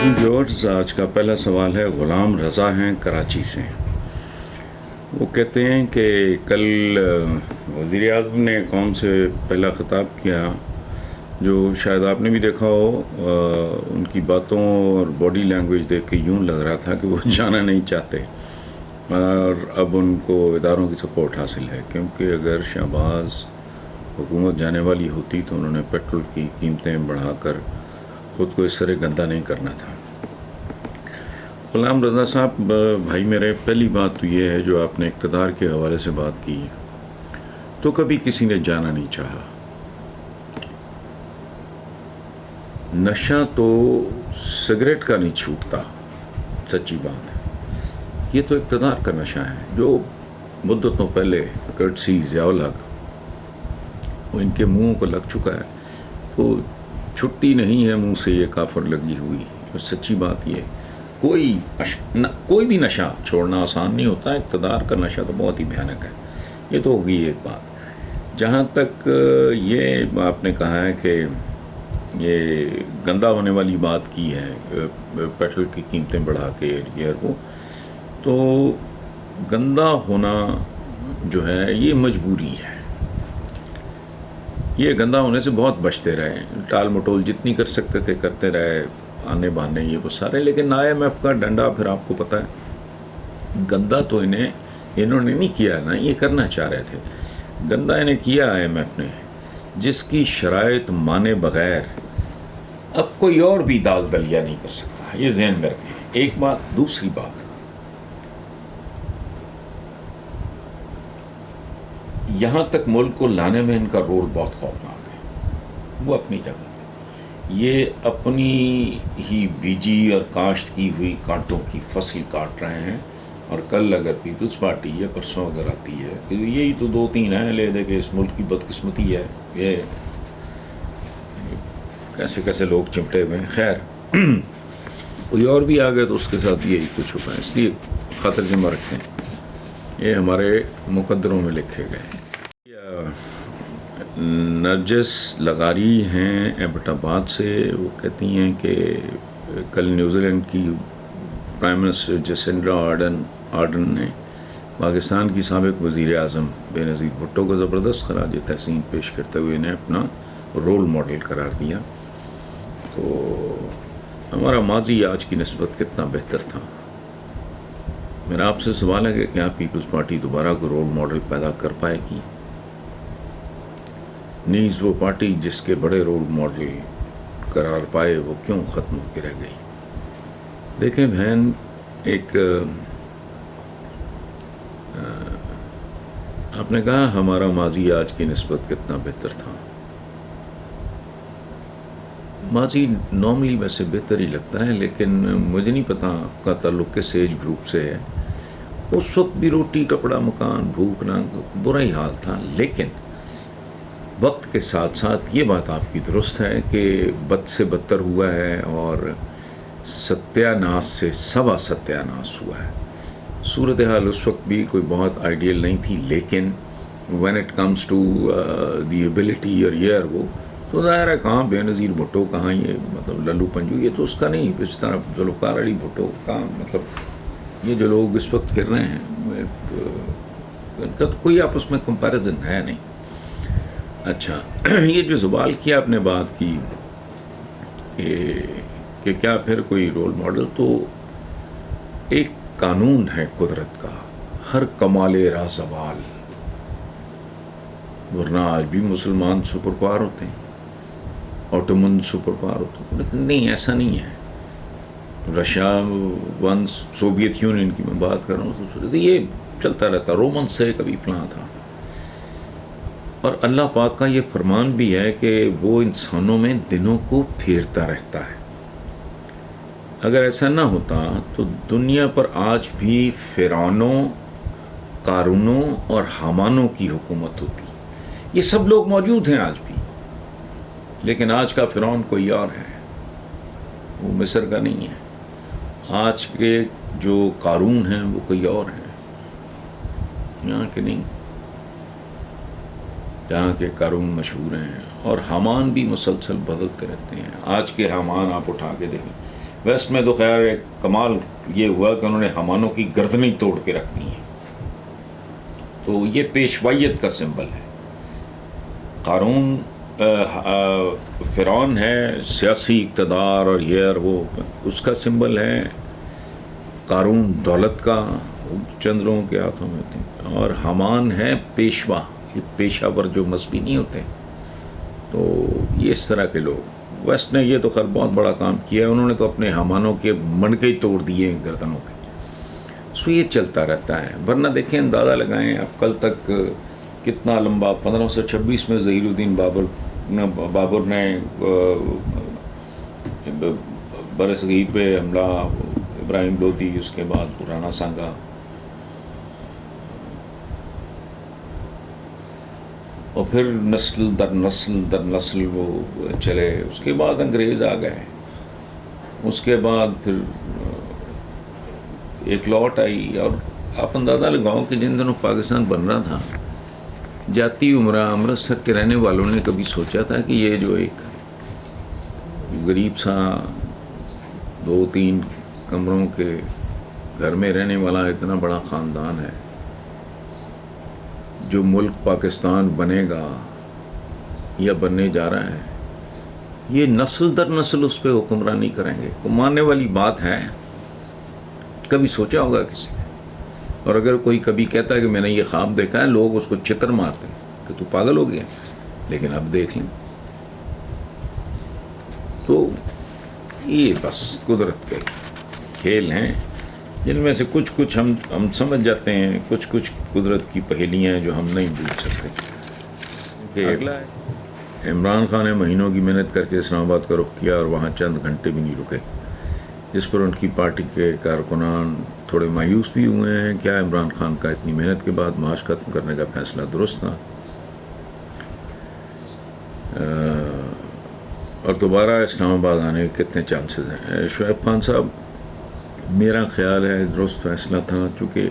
Lesson viewers, آج کا پہلا سوال ہے غلام رضا ہیں کراچی سے۔ وہ کہتے ہیں کہ کل وزیر اعظم نے قوم سے پہلا خطاب کیا، جو شاید آپ نے بھی دیکھا ہو۔ ان کی باتوں اور باڈی لینگویج دیکھ کے یوں لگ رہا تھا کہ وہ جانا نہیں چاہتے، اور اب ان کو اداروں کی سپورٹ حاصل ہے، کیونکہ اگر شہباز حکومت جانے والی ہوتی تو انہوں نے پیٹرول کی قیمتیں بڑھا کر خود کو اس طرح گندہ نہیں کرنا تھا۔ غلام رضا صاحب، بھائی میرے، پہلی بات تو یہ ہے جو آپ نے اقتدار کے حوالے سے بات کی، تو کبھی کسی نے جانا نہیں چاہا۔ نشہ تو سگریٹ کا نہیں چھوٹتا، سچی بات ہے۔ یہ تو اقتدار کا نشہ ہے جو مدتوں پہلے کرٹسی ضیاء الحق وہ ان کے منہوں کو لگ چکا ہے، تو چھٹی نہیں ہے منہ سے یہ کافر لگی ہوئی۔ اور سچی بات یہ، کوئی بھی نشہ چھوڑنا آسان نہیں ہوتا، اقتدار کا نشہ تو بہت ہی بھیانک ہے۔ یہ تو ہوگی ایک بات۔ جہاں تک یہ آپ نے کہا ہے کہ یہ گندہ ہونے والی بات کی ہے، پیٹرول کی قیمتیں بڑھا کے وہ، تو گندہ ہونا جو ہے یہ مجبوری ہے۔ یہ گندہ ہونے سے بہت بچتے رہے، ٹال مٹول جتنی کر سکتے تھے کرتے رہے، آنے بہانے یہ وہ سارے، لیکن IMF کا ڈنڈا پھر آپ کو پتہ ہے، گندہ تو انہوں نے نہیں کیا نا، یہ کرنا چاہ رہے تھے۔ گندہ انہیں کیا IMF نے، جس کی شرائط مانے بغیر اب کوئی اور بھی دال دلیا نہیں کر سکتا، یہ ذہن میں رکھیں۔ ایک بات، دوسری بات، یہاں تک ملک کو لانے میں ان کا رول بہت خوفناک ہے، وہ اپنی جگہ پہ۔ یہ اپنی ہی بیجی اور کاشت کی ہوئی کانٹوں کی فصل کاٹ رہے ہیں، اور کل اگر پیپلز پارٹی یا پرسوں اگر آتی ہے کہ یہی تو 2-3 ہیں لے دے کہ اس ملک کی بدقسمتی ہے، یہ کیسے کیسے لوگ چمٹے ہوئے ہیں۔ خیر، کوئی اور بھی آ گئے تو اس کے ساتھ یہی کچھ ہوگا، اس لیے خاطر جمع رکھتے ہیں، یہ ہمارے مقدروں میں لکھے گئے۔ نرجس لغاری ہیں ایبٹ آباد سے، وہ کہتی ہیں کہ کل نیوزی لینڈ کی پرائم منسٹر جسنڈرا آرڈن نے پاکستان کی سابق وزیر اعظم بے نظیر بھٹو کو زبردست خراج تحسین پیش کرتے ہوئے انہیں اپنا رول ماڈل قرار دیا۔ تو ہمارا ماضی آج کی نسبت کتنا بہتر تھا۔ میرا آپ سے سوال ہے کہ کیا پیپلز پارٹی دوبارہ کو رول ماڈل پیدا کر پائے گی؟ نیز وہ پارٹی جس کے بڑے رول ماڈل قرار پائے وہ کیوں ختم ہو کے رہ گئی؟ دیکھیں بہن، ایک آپ نے کہا ہمارا ماضی آج کی نسبت کتنا بہتر تھا۔ ماضی نارملی ویسے بہتر ہی لگتا ہے، لیکن مجھے نہیں پتا آپ کا تعلق کس ایج گروپ سے ہے۔ اس وقت بھی روٹی کپڑا مکان بھوک نہ برا ہی حال تھا، لیکن وقت کے ساتھ ساتھ یہ بات آپ کی درست ہے کہ بد سے بدتر ہوا ہے، اور ستیہ ناس سے سوا ستیہ ناس ہوا ہے۔ صورتحال اس وقت بھی کوئی بہت آئیڈیل نہیں تھی، لیکن when it comes to the ability اور یہ اور وہ، تو ظاہر ہے کہاں بے نظیر بھٹو، کہاں یہ مطلب للو پنجو، یہ تو اس کا نہیں، اس طرح ذوالفقار علی بھٹو کا مطلب یہ جو لوگ اس وقت پھر رہے ہیں ان کا تو کوئی آپس میں کمپیریزن ہے نہیں۔ اچھا، یہ جو سوال کیا آپ نے بات کی کہ کیا پھر کوئی رول ماڈل، تو ایک قانون ہے قدرت کا، ہر کمال راہ زوال، ورنہ آج بھی مسلمان سپر پاور ہوتے ہیں، آٹومن سپر پاور ہوتے ہیں، لیکن نہیں، ایسا نہیں ہے۔ رشیا ونس سوویت یونین کی میں بات کر رہا ہوں تو یہ چلتا رہتا، رومن سے کبھی فلاں تھا، اور اللہ پاک کا یہ فرمان بھی ہے کہ وہ انسانوں میں دنوں کو پھیرتا رہتا ہے۔ اگر ایسا نہ ہوتا تو دنیا پر آج بھی فرعونوں، قارونوں اور حامانوں کی حکومت ہوتی۔ یہ سب لوگ موجود ہیں آج بھی، لیکن آج کا فرعون کوئی اور ہے، وہ مصر کا نہیں ہے۔ آج کے جو قارون ہیں وہ کوئی اور ہیں، یہاں کے نہیں، جہاں کے قارون مشہور ہیں، اور حامان بھی مسلسل بدلتے رہتے ہیں۔ آج کے حامان آپ اٹھا کے دیکھیں، ویسٹ میں تو خیر ایک کمال یہ ہوا کہ انہوں نے حمانوں کی گردنیں توڑ کے رکھ دی ہیں، تو یہ پیشوائیت کا سمبل ہے۔ قارون فرعون ہے سیاسی اقتدار اور یہ اور وہ، اس کا سمبل ہے۔ قارون دولت کا، چند لوگوں کے ہاتھوں میں تھے، اور حمان ہے پیشوا، یہ پیشہ ور جو مذہبی نہیں ہوتے، تو یہ اس طرح کے لوگ۔ ویسٹ نے یہ تو خیر بہت بڑا کام کیا ہے، انہوں نے تو اپنے حمانوں کے منڈے ہی توڑ دیے ہیں گردنوں کے، سو یہ چلتا رہتا ہے۔ ورنہ دیکھیں، اندازہ لگائیں اب کل تک کتنا لمبا، 1526 میں ظہیر الدین بابر نے برصغیر پہ حملہ، ابراہیم لودھی، اس کے بعد رانا سانگا، اور پھر نسل در نسل در نسل وہ چلے۔ اس کے بعد انگریز آ گئے، اس کے بعد پھر ایک لوٹ آئی، اور آپ اندازہ لگاؤ کہ جن دنوں پاکستان بن رہا تھا، جاتی عمرہ امرتسر کے رہنے والوں نے کبھی سوچا تھا کہ یہ جو ایک غریب سا 2-3 کمروں کے گھر میں رہنے والا اتنا بڑا خاندان ہے، جو ملک پاکستان بنے گا یا بننے جا رہا ہے، یہ نسل در نسل اس پہ حکمرانی کریں گے؟ وہ ماننے والی بات ہے؟ کبھی سوچا ہوگا کسی نے؟ اور اگر کوئی کبھی کہتا ہے کہ میں نے یہ خواب دیکھا ہے، لوگ اس کو چتر مارتے ہیں کہ تو پاگل ہو گیا۔ لیکن اب دیکھ لیں، تو یہ بس قدرت کے کھیل ہیں، جن میں سے کچھ ہم سمجھ جاتے ہیں، کچھ قدرت کی پہیلیاں ہیں جو ہم نہیں بھول سکتے۔ کہ عمران خان نے مہینوں کی محنت کر کے اسلام آباد کا رخ کیا، اور وہاں چند گھنٹے بھی نہیں رکے، جس پر ان کی پارٹی کے کارکنان تھوڑے مایوس بھی ہوئے ہیں۔ کیا عمران خان کا اتنی محنت کے بعد معاش ختم کرنے کا فیصلہ درست تھا؟ اور دوبارہ اسلام آباد آنے کے کتنے چانسز ہیں؟ شعیب خان صاحب، میرا خیال ہے درست فیصلہ تھا، چونکہ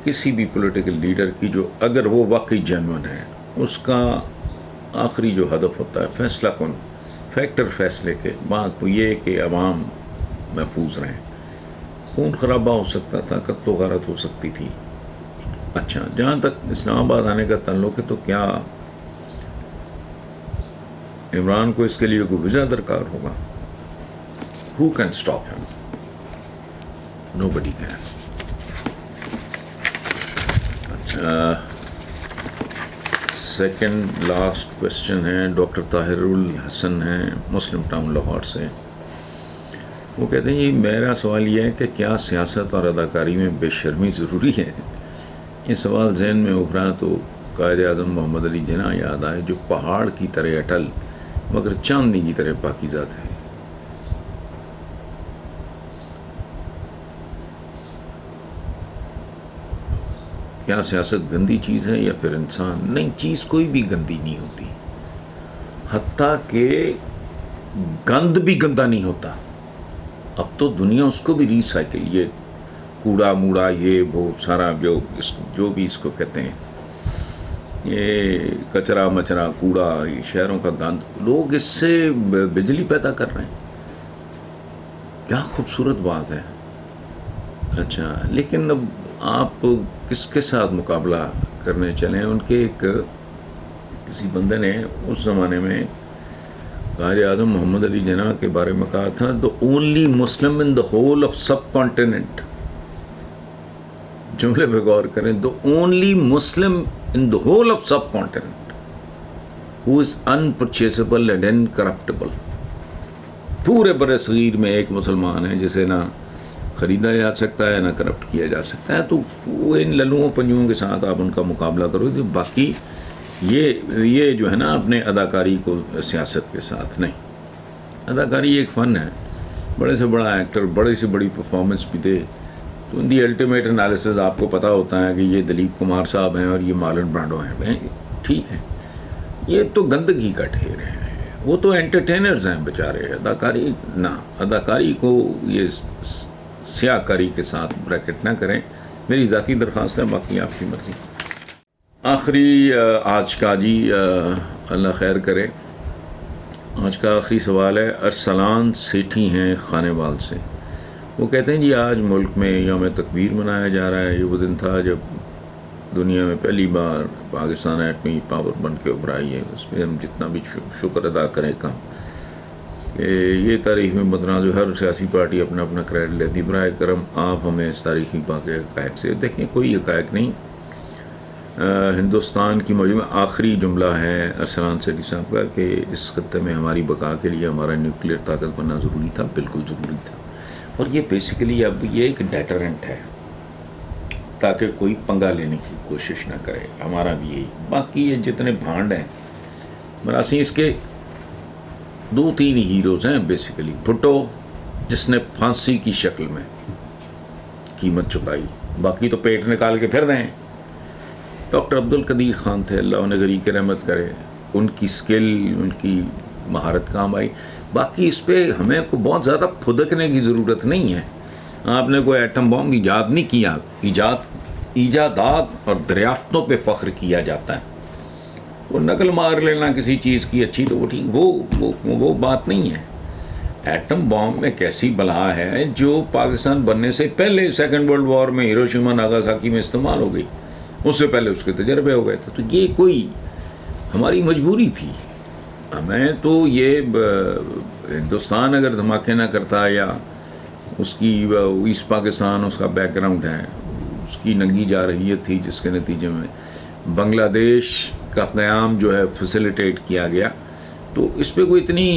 کسی بھی پولیٹیکل لیڈر کی جو اگر وہ واقعی جینون ہے، اس کا آخری جو ہدف ہوتا ہے فیصلہ کن فیکٹر فیصلے کے بعد وہ یہ کہ عوام محفوظ رہیں۔ خون خرابہ ہو سکتا تھا، قتل و غارت ہو سکتی تھی۔ اچھا، جہاں تک اسلام آباد آنے کا تعلق ہے، تو کیا عمران کو اس کے لیے کوئی وجہ درکار ہوگا؟ Who can stop him? Nobody can. اچھا، سیکنڈ لاسٹ کوشچن ہے، ڈاکٹر طاہر الحسن ہیں، مسلم ٹاؤن لاہور سے۔ وہ کہتے ہیں، یہ میرا سوال یہ ہے کہ کیا سیاست اور اداکاری میں بے شرمی ضروری ہے؟ یہ سوال ذہن میں ابھرا تو قائد اعظم محمد علی جناح یاد آئے، جو پہاڑ کی طرح اٹل مگر چاندنی کی طرح پاکیزہ تھے۔ کیا سیاست گندی چیز ہے یا پھر انسان؟ نہیں، چیز کوئی بھی گندی نہیں ہوتی، حتیٰ کہ گند بھی گندا نہیں ہوتا۔ اب تو دنیا اس کو بھی ریسائیکل، یہ کوڑا موڑا، یہ وہ سارا جو بھی اس کو کہتے ہیں، یہ کچرا مچرا کوڑا، یہ شہروں کا گند، لوگ اس سے بجلی پیدا کر رہے ہیں۔ کیا خوبصورت بات ہے۔ اچھا، لیکن اب آپ کس کے ساتھ مقابلہ کرنے چلیں؟ ان کے ایک کسی بندے نے اس زمانے میں قائد اعظم محمد علی جناح کے بارے میں کہا تھا، the only Muslim in the whole of subcontinent، جملے پہ غور کریں، the only Muslim in the whole of subcontinent who is unpurchasable and incorruptible۔ پورے برِ صغیر میں ایک مسلمان ہے جسے نہ خریدا جا سکتا ہے نہ کرپٹ کیا جا سکتا ہے۔ تو وہ ان للوؤں پنجوؤں کے ساتھ آپ ان کا مقابلہ کرو گے۔ باقی یہ جو ہے نا، اپنے اداکاری کو سیاست کے ساتھ نہیں۔ اداکاری ایک فن ہے، بڑے سے بڑا ایکٹر بڑی سے بڑی پرفارمنس بھی دے، تو ان دی الٹیمیٹ انالیسز آپ کو پتہ ہوتا ہے کہ یہ دلیپ کمار صاحب ہیں اور یہ مارلن برانڈو ہیں، ٹھیک ہے، یہ تو گندگی کا ڈھیر ہے، وہ تو انٹرٹینرز ہیں بیچارے۔ اداکاری نہ، اداکاری کو یہ سیاہ کاری کے ساتھ بریکٹ نہ کریں، میری ذاتی درخواست ہے، باقی آپ کی مرضی۔ آخری آج کا جی، اللہ خیر کرے، آج کا آخری سوال ہے ارسلان سیٹھی ہیں خانے وال سے. وہ کہتے ہیں جی آج ملک میں یوم تکبیر منایا جا رہا ہے. یہ وہ دن تھا جب دنیا میں پہلی بار پاکستان ایٹمی پاور بن کے ابھرا ہے. اس پہ ہم جتنا بھی شکر ادا کریں کم. کہ یہ تاریخی مدنہ جو ہر سیاسی پارٹی اپنا اپنا کریڈٹ لیتی. براہ کرم آپ ہمیں اس تاریخی واقعے حقائق سے دیکھیں. کوئی حقائق نہیں. ہندوستان کی موجود میں آخری جملہ ہے ارسلان سیٹھی صاحب کا کہ اس خطے میں ہماری بقا کے لیے ہمارا نیوکلیئر طاقت بننا ضروری تھا. بالکل ضروری تھا. اور یہ بیسیکلی اب یہ ایک ڈیٹرنٹ ہے تاکہ کوئی پنگا لینے کی کوشش نہ کرے. ہمارا بھی یہی. باقی یہ جتنے بھانڈ ہیں مراسی اس کے 2-3 ہیروز ہیں بیسیکلی. بھٹو جس نے پھانسی کی شکل میں قیمت چکائی. باقی تو پیٹ نکال کے پھر رہے ہیں. ڈاکٹر عبدالقدیر خان تھے, اللہ انہیں غریق رحمت کرے. ان کی سکل, ان کی مہارت کام آئی. باقی اس پہ ہمیں کو بہت زیادہ پھدکنے کی ضرورت نہیں ہے. آپ نے کوئی ایٹم بم ایجاد نہیں کیا. ایجادات اور دریافتوں پہ فخر کیا جاتا ہے. وہ نقل مار لینا کسی چیز کی اچھی تو وہ ٹھیک, وہ بات نہیں ہے. ایٹم بم ایک ایسی بلا ہے جو پاکستان بننے سے پہلے سیکنڈ ورلڈ وار میں ہیروشیما ناگاساکی میں استعمال ہو گئی. اس سے پہلے اس کے تجربے ہو گئے تھے. تو یہ کوئی ہماری مجبوری تھی. ہمیں تو یہ ہندوستان اگر دھماکے نہ کرتا یا اس کی ایسٹ پاکستان اس کا بیک گراؤنڈ ہے, اس کی ننگی جا رہیت تھی جس کے نتیجے میں بنگلہ دیش کا قیام جو ہے فیسیلیٹیٹ کیا گیا. تو اس پہ کوئی اتنی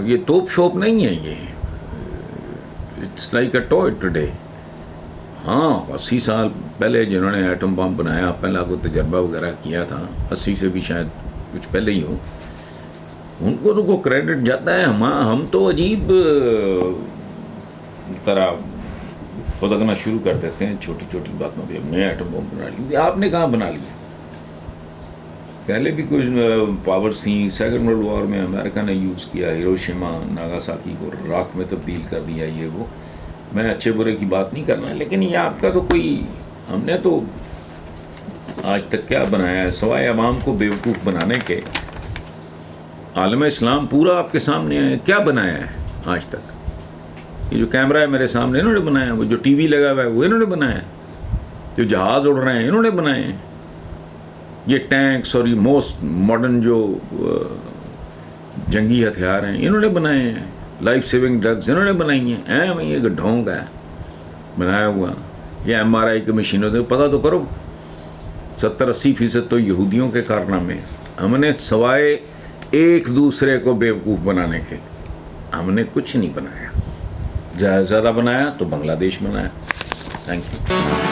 یہ توپ شوپ نہیں ہے. یہ it's like a toy today. ہاں 80 سال پہلے جنہوں نے ایٹم بم بنایا, پہلا کو تجربہ وغیرہ کیا تھا, 80 سے بھی شاید کچھ پہلے ہی ہو, ان کو تو کریڈٹ جاتا ہے. ہم تو عجیب طرح پھدکنا شروع کر دیتے ہیں چھوٹی چھوٹی باتوں پہ. ہم نے ایٹم بم بنا لیا. آپ نے کہاں بنا لیا؟ پہلے بھی کچھ پاور سی. سیکنڈ ورلڈ وار میں امریکہ نے یوز کیا. ہیروشیما ناگاساکی کو راکھ میں تبدیل کر دیا. یہ وہ میں اچھے برے کی بات نہیں کرنا, لیکن یہ آپ کا تو کوئی, ہم نے تو آج تک کیا بنایا ہے سوائے عوام کو بیوقوف بنانے کے؟ عالم اسلام پورا آپ کے سامنے ہے. کیا بنایا ہے آج تک؟ یہ جو کیمرہ ہے میرے سامنے انہوں نے بنایا. وہ جو ٹی وی لگا ہوا ہے وہ انہوں نے بنایا. جو جہاز اڑ رہے ہیں انہوں نے بنائے ہیں. یہ ٹینکس اور یہ موسٹ ماڈرن جو جنگی ہتھیار ہیں انہوں نے بنائے ہیں. لائف سیونگ ڈرگز انہوں نے بنائی ہیں. یہ ڈھونگ ہے بنایا ہوا. یہ MRI کی مشینوں سے پتہ تو کرو. 70-80% تو یہودیوں کے کارنامے. ہم نے سوائے ایک دوسرے کو بیوقوف بنانے کے ہم نے کچھ نہیں بنایا. زیادہ بنایا تو بنگلہ دیش بنایا. Thank you.